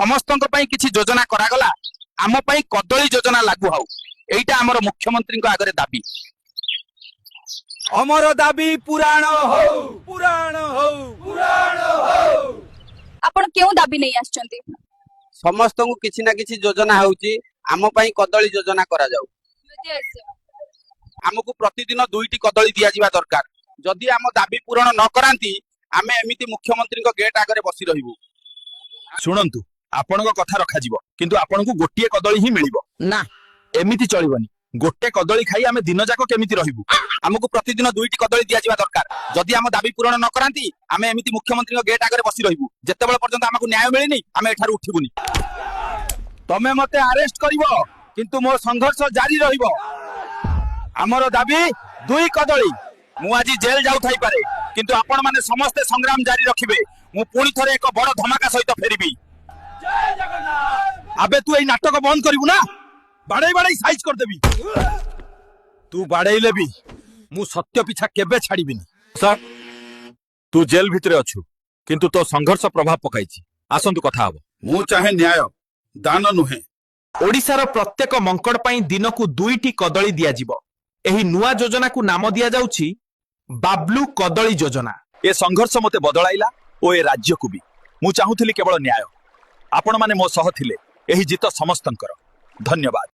समस्तଙ୍କ ପାଇଁ କିଛି ଯୋଜନା କରାଗଲା ଆମ ପାଇଁ କଦଳୀ ଯୋଜନା लागू ହଉ ଏଇଟା ଆମର ମୁଖ୍ୟମନ୍ତ୍ରୀଙ୍କ ଆଗରେ ଦାବି अमर दाबी पुराण हो पुराण हो पुराण हो आपण केउ दाबी नहीं आछंती समस्त को किसी ना किसी योजना होउची आम पई कदली योजना करा जाऊ हमको प्रतिदिन 2टी कदली दिया जिबा दरकार जदि आम दाबी पूरण न करांती आमे एमिति मुख्यमंत्री को गेट आगे बसी रहिबू शुणंतु आपणको कथा रखा जिवो किंतु आपणको गोटिए कदली ही मिलिबो ना एमिति चलिबनी गोटे कदली खाई आमे दिन जाक केमिति रहिबू हमको प्रतिदिन 2टी कदली दिया जिबा दरकार जदि आम दाबी पूरण न करांती आमे एमिति मुख्यमंत्री को गेट आगे बसी रहिबू जेतेबेले पर्यंत हमको न्याय मिलिनी आमे एठार उठिबुनी तमे मते अरेस्ट करिवो किंतु मोर संघर्ष जारी रहिबो हमर दाबी 2 कदली मु आज जेल जाउ थाई पारे किंतु आपण माने समस्त संग्राम जारी रखिबे मु पुणी थरे एक बड़ धमाका सहित फेरिबी जय जगन्नाथ अबे तू ए नाटक बंद करिवु ना बाड़ाई बाड़ाई साइज कर देबी तू बाड़ाइले भी मु सत्य पिछा केबे छाड़ीबिनी सर तू जेल भितरे अछु किंतु तो संघर्ष प्रभाव पकाइछि आसंतु कथा हबो मु चाहे न्याय दान नुहे ओडिसार प्रत्येक मंकड़ पई दिनकू 2टी कदली दिया जिवो एही नुआ योजना को नाम दिया जाउछि बाब्लू कदली योजना ए संघर्ष मते बदलाइला ओ ए राज्य को भी मु चाहूथिली केवल न्याय आपण माने मो सह थिले एही जित समस्तंकर धन्यवाद।